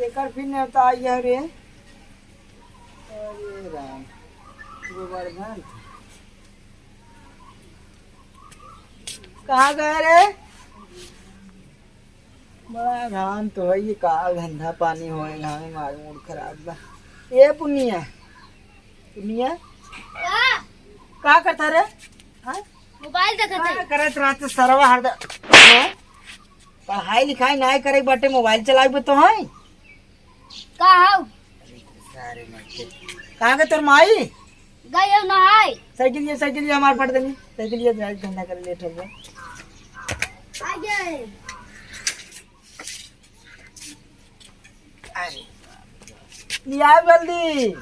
एकर फिर नेवता आई है रे। अरे राम गोवर्धन कहाँ गए रे? बड़ा घाम तो है ये, का धंधा पानी होए घाम मार मूड खराब बा। ए पुनिया पुनिया का करता रे? हाँ मोबाइल देखत है। करत रात सरवा हरदा पढ़ाई लिखाई नहीं करे बटे मोबाइल चलावे तो है का हौ सारे मत कहाँ के तोर माई गए हो नहाय साइकिल ये हमार पड़ देनी साइकिल ये धंधा करे लेट हो गया। आ गए अरे लिया जल्दी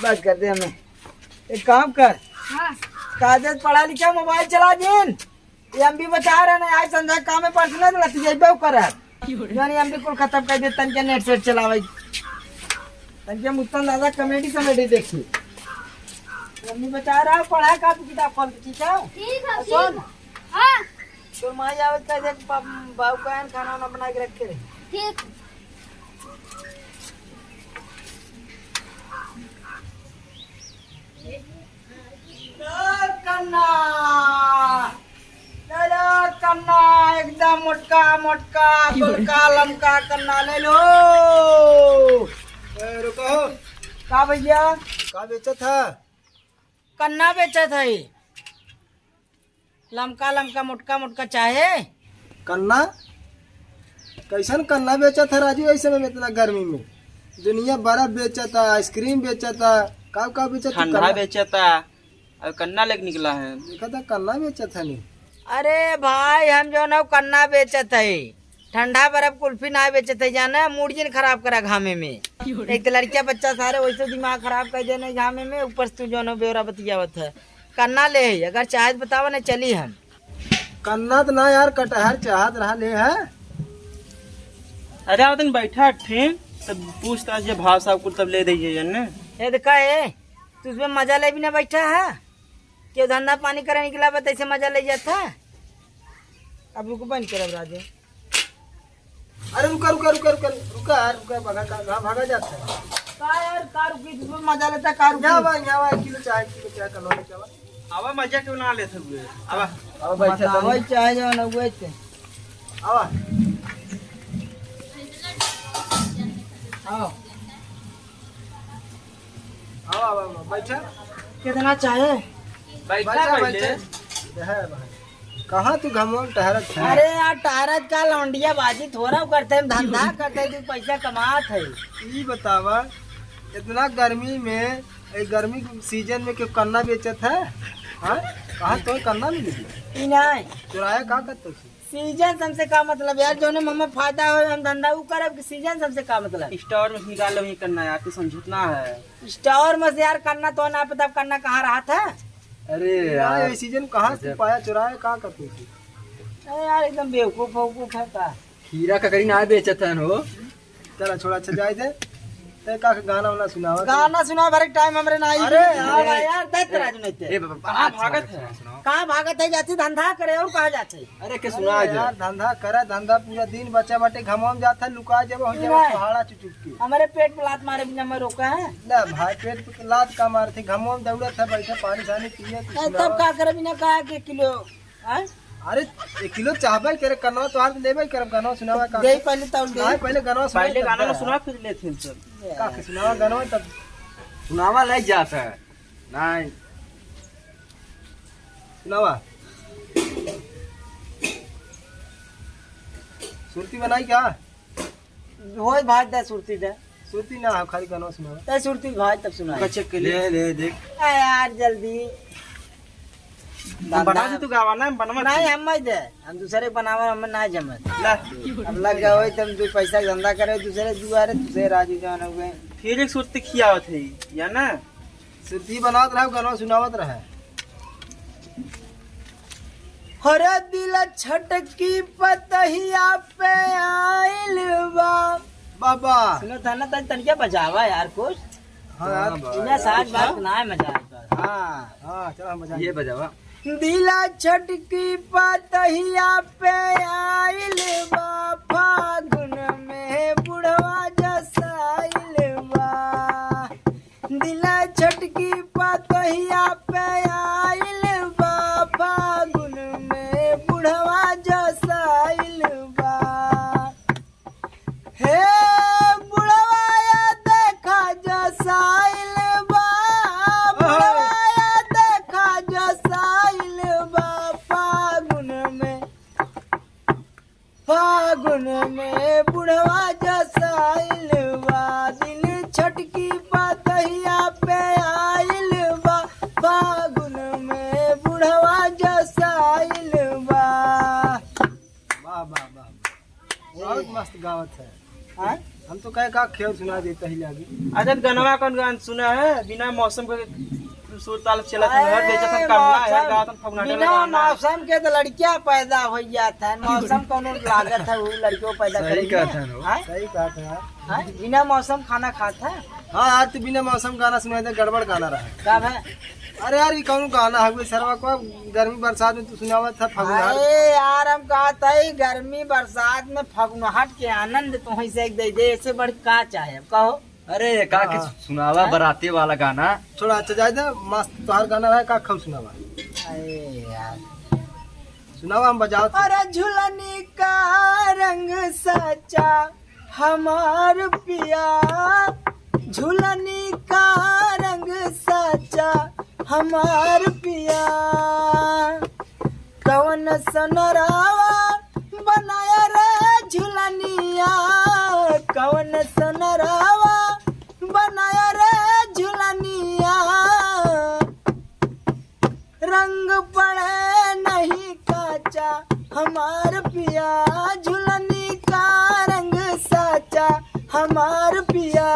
बस कर दे हमें एक काम कर। हां कागज पढ़ा लिखा मोबाइल चला दिन ये हम भी बचा रहे ना आज संध्या काम में पर्सनल लत जेबे कर यानी हम भी कुल खत्म कर दे तन के नेट सेट चलावे तन के मुत्तन दादा कॉमेडी देखी हम भी बचा रहा पढ़ा का किताब खोल ठीक है ठीक है सुन हां तो माई आवत का देख बाबू का खाना वाना बना के रखे रहे ठीक कन्ना कन्ना एकदम मोटका मोटका गोलका लमका कन्ना ले लो। रुको का भैया का बेचा था? कन्ना बेचा था ये लमका लमका मोटका मोटका चाहे कन्ना कैसन कन्ना बेचा था राजू? ऐसे में इतना गर्मी में दुनिया बर्फ बेचा था, आइसक्रीम बेचा था, का बेचा था? ठंडा बेचा था और कन्ना लेके निकला है। देखा था कन्ना बेचा था नहीं। अरे भाई हम जो ना कन्ना बेचत है ठंडा बर्फ कुल्फी ना बेचत है जाना मूड जिन खराब करा घामे में एक तो लड़किया बच्चा सारे वैसे दिमाग खराब कर देने घामे में ऊपर से तू जो ना बेवरा बतियावत है कन्ना ले है अगर चाहे बतावा ना चली हम कन्ना तो ना यार कटहर चाहत रहा ले है। अरे आप बैठा ठीक तब पूछता है भाव साहब को तब ले दीजिए जन्ने ये देखा है तू उसमें मजा ले भी ना बैठा है क्यों धंधा पानी करे निकला बता ऐसे मजा ले जाता है। अब रुको बंद कर राजे। अरे रुका रुका रुका रुका रुका रुका भागा जाता है। का यार का रुकी तुम मजा लेता का रुकी यहाँ किलो चाय कन्ना ले चावा आवा मजा क्यों ना लेते हुए आवा आवा बैठा वही चाहे जो ना वो आवा आओ आवा आवा बैठा कितना चाहे बैठा बैठा पहले बैठा है भाई। कहाँ तू घमों टहरत है? अरे यार टारत का लौंडिया बाजी थोड़ा करते हैं धंधा करते हैं पैसा कमात है। ई बतावा इतना गर्मी में गर्मी के सीजन में क्यों कन्ना बेचत है? हाँ कहाँ तो कन्ना मिली ई नहीं चुराया का करते सीजन हमसे का मतलब यार जो ने मम्मा फायदा हो हम धंधा वो करब कि सीजन हमसे का मतलब स्टोर में निकाल लो ये करना यार तू समझना है। स्टोर में से यार करना तो ना पता करना कहाँ रहा था। अरे यार ये सीजन कहाँ से पाया चुराया का करते थे? अरे यार एकदम बेवकूफ वकूफ है का खीरा ककड़ी ना बेचत है हो। चला छोड़ा अच्छा जाए थे ते का गाना वाला सुनावा गाना सुना भर टाइम हमरे ना आई। अरे यार दत्त राजू नहीं थे ए बाबा कहाँ भागत है? कहाँ भागत है जाती धंधा करे और कहाँ जाते अरे के सुना सुना यार धंधा करे धंधा पूरा दिन बच्चा बाटे घमौम जाता है लुका जब हो जाए पहाड़ा चुचुक के हमारे पेट में लात मारे बिना मैं रोका है ना भाई पेट पे लात का मार थे घमौम दौड़त था बैठे पानी सानी पिए तो तब सुनावा। का करे बिना कहा कि किलो हैं? अरे 1 किलो चाहबे करे कनवा तो हाथ लेबे करब गाना सुनावा का दे पहले तौल दे नहीं पहले गाना सुना पहले गाना में सुना फिर लेते हैं सब का के सुनावा गाना तब सुनावा लग जाता है नहीं सुनावा सुरती बनाई क्या होय भाई दे सुरती दे सुरती ना हो खाली गाना सुनावा दे सुरती भाई तब सुना बच्चे के लिए ले देख यार जल्दी बना दे तू गावा ना बनवा नहीं हम मत दे हम दूसरे बनावा हम ना जमत ला अब लग गया होय तुम दो पैसा धंधा करे दूसरे दुआरे दूसरे राजू जान हुए फिर एक सुरती खियावत है या ना सुरती बनावत रहा गाना सुनावत रहा हरे दिल छटकी पतहिया पे आइल बा बाबा सुनो था ना तनिया बजावा यार कुछ हाँ यार बिना साज बात ना है मजा आता हाँ हाँ चलो हम बजा ये बजावा दिला छटकी पतहिया पे आइल बा फागुन में बुढ़वा जसाइल बा दिला छटकी पतहिया पे आइल बा फागुन में बुढ़वा जसाइल बा हे बुढ़वा या देखा जसाइल बा बुढ़वा या देखा जसाइल बा फागुन में बुढ़वा जसाइल बा दिल छटकी पतहिया पे आइल बा फागुन में बुढ़वा जसाइल बा। वाह वाह वाह, बहुत मस्त गावत है। हाँ? हम तो कहे का खेल सुना देता ही लगी। अच्छा गनवा कौन गान सुना है बिना मौसम के सुर ताल चला था हर बेचा था करना है गाता था फगनाटे बिना लगाना मौसम के तो लड़कियां पैदा हो जाता है। मौसम कोनो लागत है वो लड़कियों पैदा सही करेगी। कहत है नो। हाँ? सही कहा था यार। हाँ? बिना मौसम खाना खाता है हाँ यार, तू बिना मौसम गाना सुनाए तो गड़बड़ गाना रहा। कब है? अरे यार ये कौन गाना है सरवा को गर्मी बरसात में तू सुनावा था फगुनार। अरे यार हम कहा था ही गर्मी बरसात में फगुनहट के आनंद तो से एक दे दे, इससे बढ़ का चाहे अब कहो। अरे का के सुनावा बराती वाला गाना। थोड़ा अच्छा जाए था मस्त तोहार गाना रहा का खब सुनावा। अरे यार सुनावा हम बजाओ। अरे झुलनी का रंग सचा हमार पिया झुलनी का रंग सचा हमार पिया कवन सनरावा बनाया रे झुलनिया कवन सनरावा बनाया रे झुलनिया रंग पड़े नहीं काचा हमार पिया झुलनी का रंग साचा हमार पिया।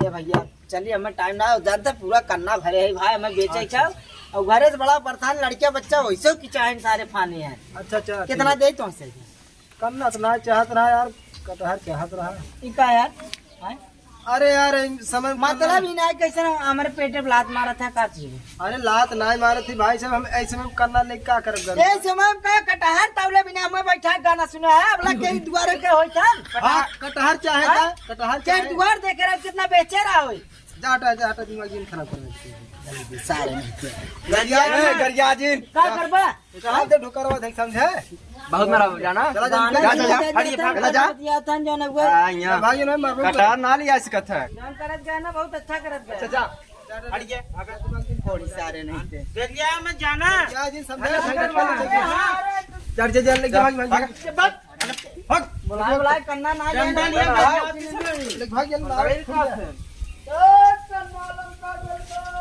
ये भैया चलिए हमें टाइम ना उधर तो पूरा करना भरे है भाई हमें बेचे क्या और घरे से बड़ा प्रधान लड़किया बच्चा वैसे की चाहे सारे फाने हैं। अच्छा अच्छा कितना दे तो से करना तो ना चाहत रहा यार, कटहर चाहत रहा। इका यार हाँ? अरे यार समय मतलब ही नहीं कैसे हमारे पेटे पे लात मारा था का चीज। अरे लात ना मारे थी भाई साहब, हम ऐसे में करना नहीं क्या कर ए समय का कटहर तौले बिना हमें बैठा गाना सुना है अबला के दुआरे के होई था कटहर चाहेगा हाँ? कटहर चार चाहे दुआर देख रहा कितना बेचे रहा होई जाटा दिमाग जिन खराब कर सारे गरिया जी का करबा कहां दे ढोकरवा देख समझे बहुत मेरा जाना चला गाना जा, जा, जा, हटिए, था भाग, जा। दिया था जो ना वो यहाँ भाई ने मार कटार ना लिया सकत है। जान करत गाना बहुत अच्छा करत गया चाचा हटिए थोड़ी सारे नहीं थे गरिया में जाना क्या जी समझे चढ़ जे जल लगे भाग भाग बुलाए करना ना डंडा लिया भाग जल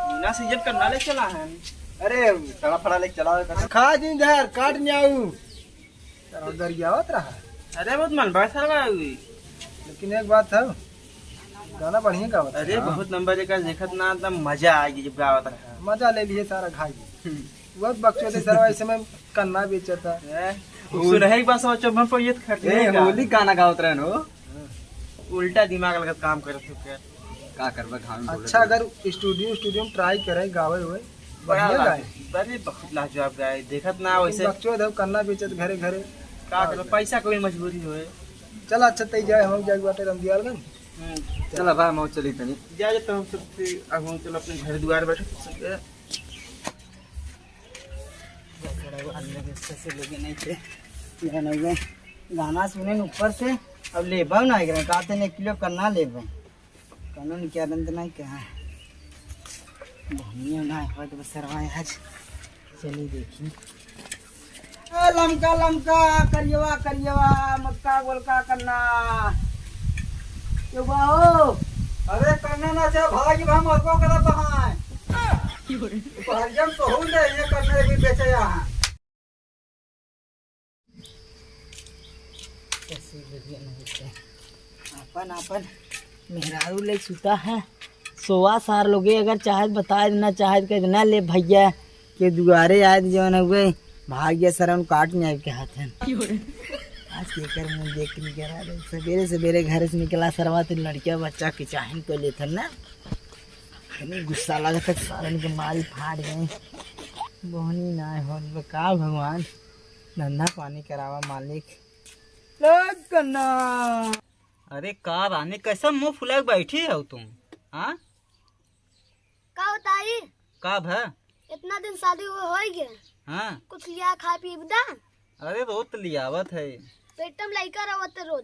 बिना सीजन करना ले चला है। अरे सड़ा फड़ा लेके चला खा दिन धर काट न्याऊ तेरा दरियावत रहा। अरे बहुत मन बड़ा सारा लेकिन एक बात है गाना बढ़िया गावत है। अरे बहुत नंबर जगह देखत ना तब मजा आएगी जब गावत रहा मजा ले लिए सारा खाई बहुत बच्चों से सरवा इस समय कन्ना बेचता सुन है एक बार सोचो हम पर ये खर्चे होली गाना गावत रहे नो। उल्टा दिमाग लगा काम करत हो का करबा खान अच्छा अगर स्टूडियो में ट्राई करे गावे हुए बढ़िया गाए बड़े बहुत लाजवाब गाए देखत ना वैसे बच्चों दे कन्ना बेचत घरे घरे का करो पैसा कोई मजबूरी होए। चल अच्छा तई जाए हम जाए बाटे रमदियालगंज चला भाई मौज चली तनी जा तो हम सब आगू चलो अपने घर द्वार बैठे सब से लोगे नहीं थे गाना सुने ऊपर से अब ले ना कहते हैं 1 किलो करना ले कानून क्या रंद नहीं क्या बढ़िया ना है तो सरवाए आज चलिए देखिए लमका लमका करियवा करियवा मक्का गोलका करना क्यों हो अरे करना ना चाहे भाई हम को करा बहाए तो हो जाए ये करने भी बेचे यहाँ अपन अपन मेहरारू ले सुता है सोवा सार लोगे अगर चाहे बता देना चाहे तो ना ले भैया के दुआरे आए जो न हुए भाग्य सरन काट में आए के हाथ है आज के कर मुंह देख के निकला सवेरे सवेरे घर से निकला सरवा तो लड़किया बच्चा के चाहन को ले था ना इतनी गुस्सा लगा तक सारन के मारी फाड़ गए बोहनी ना हो का भगवान धंधा पानी करावा मालिक लोग कन्ना। अरे का रानी कैसा मुंह फुला के बैठी हो तुम? हाँ का बताई का भा? इतना दिन शादी हो गया, हाँ कुछ लिया खा पी बदा अरे रोज तो लियावत है। पेटम लइका रहत रोज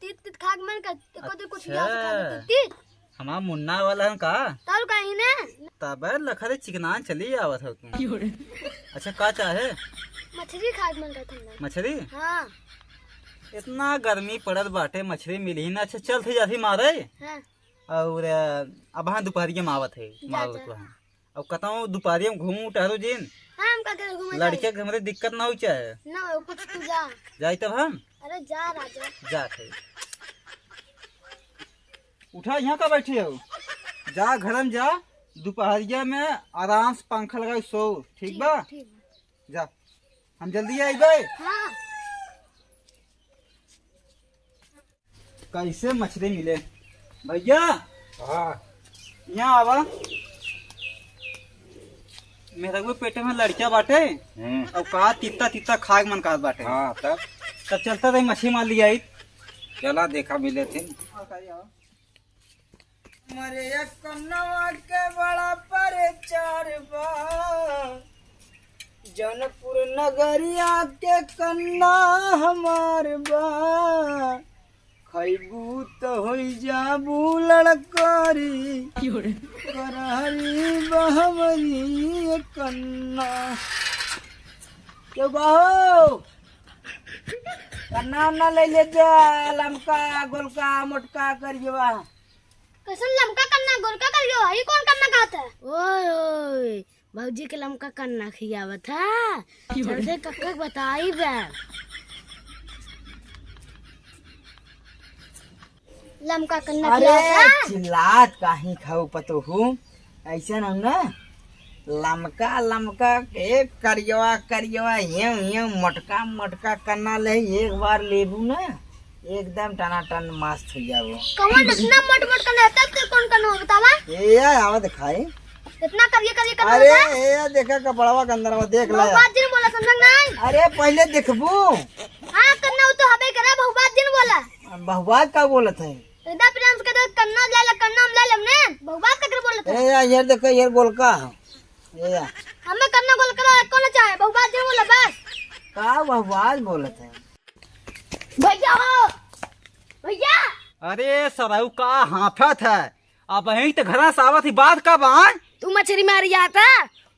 तीत तीत खाक मन का एको दिन कुछ लिया अच्छा। खा देती तीत हमारा मुन्ना वाला है का तब कहीं ने तब लखा चिकनान चली आवत हो तुम। अच्छा का चाहे? मछली खाक मन का ठंडा। मछली? हाँ इतना गर्मी पड़त बाटे मछली मिली ही ना। अच्छा चल थे जाती मारे हाँ और अब हाँ दोपहरिया में आवत है मारो तो हाँ। अब कहता दोपहरिया में घूमू टहरो जिन हाँ हम का करे घूमे लड़के के हमरे दिक्कत ना हो चाहे ना हो कुछ तू जा। जाई तब हम अरे जा राजा जाते। उठा यहाँ का बैठी हो? जा घर में जा दोपहरिया में आराम से पंखा लगा सो ठीक बा? ठीक जा हम जल्दी आइबे। हाँ कैसे मछली मिले भैया? हाँ यहाँ आवा मेरे को पेटे में लड़किया बाटे और का तीता तीता खाग मन का बाटे। हाँ तब तब चलता रही मछली मार लिया चला देखा मिले थे। मरे कन्नवा के बड़ा परिचार बा जनपुर नगरिया के कन्ना हमार बा खैबू तो हो जाबू लड़कारी करहरी बहमरी कन्ना क्यों बाहो कन्ना ना ले ले जा लमका गोलका मोटका करिएवा। कैसन लमका करना गोरका करियो ये कौन करना कहता है? ओए ओए भौजी के लमका करना खियावत है चल से कक्का बताई बे लमका करना अरे खियावत चिल्लात काहे खाऊ पतो हूँ ऐसा ना ना लमका लमका के करियवा करियवा ये मटका मटका करना ले एक बार लेबू ना एकदम टनाटन मस्त हो जाओ। कौन इतना मोट मोट करना है तब तो कौन करना हो बतावा? ए आवा दिखाई इतना करिए करिए करना अरे होता है? ए देखा कपड़वा के अंदर में देख ले। बहुबात दिन बोला समझ नहीं? अरे पहले देखबू हाँ करना हो तो हबे करे बहुबात दिन बोला बहुबात का बोलत है। इतना प्रेम से कहते करना ले ले करना हम ले ले हमने बहुबात का कर बोला था। ए यार देखो यार गोलका ए यार हमें करना गोल करा कौन चाहे बहुबात दिन बोला बस का बहुबात बोलत है। भैया हो भैया अरे सराऊ का हाफत है अब वहीं तो घर से आवत ही बात का बान तू मछली मारी आता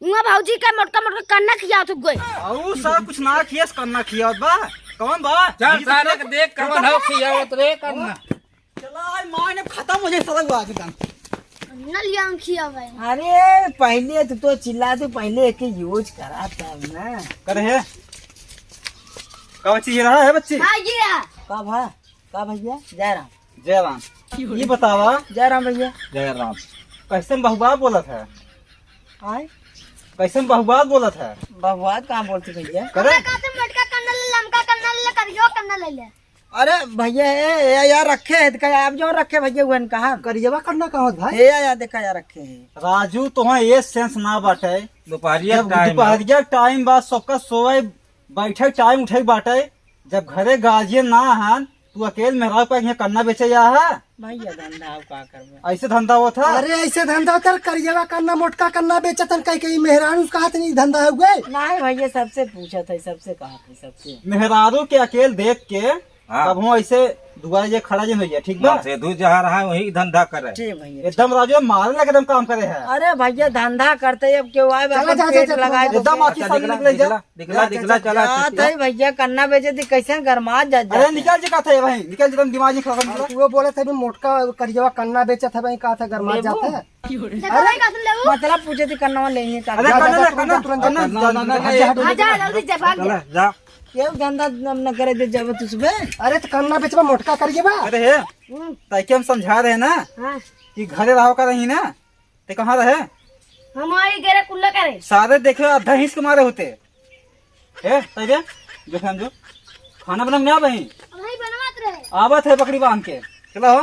उहाँ भौजी का मोटका मोटका करना खिया तू गई और सब कुछ ना खियस करना खियावत बा कौन बा? चल सारे के देख कवन हो खियावत रे करना। चला मां ने खत्म हो जाए सराऊ आज एकदम। न लिया हम खिया भाई अरे पहले तो चिल्ला तू पहले एक यूज करा तब ना करे है का बच्ची ये रहा है बच्ची हाँ ये का भैया जय राम जय राम। ये बतावा जय राम भैया जय राम कैसे बहुबात बोलत है? आए कैसे बहुबात बोलत है? बहुबात कहाँ बोलते भैया? करे कहा से मोटका करना ले लमका करना ले करियो करना ले ले अरे भैया ए यार रखे है तो आप जो रखे भैया हुआ कहा करिएवा करना कहाँ भाई? ए यार देखा यार रखे है। राजू तुम्हें ये सेंस ना बाटे दोपहरिया जब टाइम दोपहरिया टाइम बाद सबका सोए बैठे टाइम उठे बाटे जब घरे गाजिए ना हन तू अकेले मेहराब का यहाँ करना बेचे जा है भैया धंधा आप का करबे ऐसे धंधा हुआ था। अरे ऐसे धंधा होता करिएवा करना मोटका करना बेचतन कहीं मेहरान उसका हाथ नहीं धंधा हुए। नहीं भैया सबसे पूछा था सबसे कहा था सबसे मेहरारू के अकेले देख के तब हम ऐसे दुआ जे खड़ा जिन हो जाए ठीक बा? से दू जहाँ रहा वही धंधा करे। ठीक भैया। एकदम राजू मारने लगे एकदम काम करे है अरे भैया धंधा करते अब क्यों आए चला, जा, पेट जा, लगाए तो एकदम आखिर सामने निकले जा। दिखला चला जात है भैया करना बेचे थी कैसे गरमा जा अरे निकल जे का था वही निकल जे तुम दिमाग में खड़ा वो बोले थे भी मोटका करिएवा करना बेचत है कहा था गरमा जाता है। अरे का सुन ले मतलब पूछे थी करना लेंगे अरे आ जा जल्दी जा भाग जा जा क्यों धंधा न करे दे जब तुझे। अरे तो करना बेचवा मोटका करिएवा। अरे है ताकि हम समझा रहे ना हाँ कि घरे रहो का रही ना ते कहाँ रहे हम आई गेरे कुल्ला करे सारे देखे आधा हिस्स के मारे होते है तैयार जो हम जो खाना बना ना बही भाई बनवात रहे आवत है पकड़ी बांध के चलो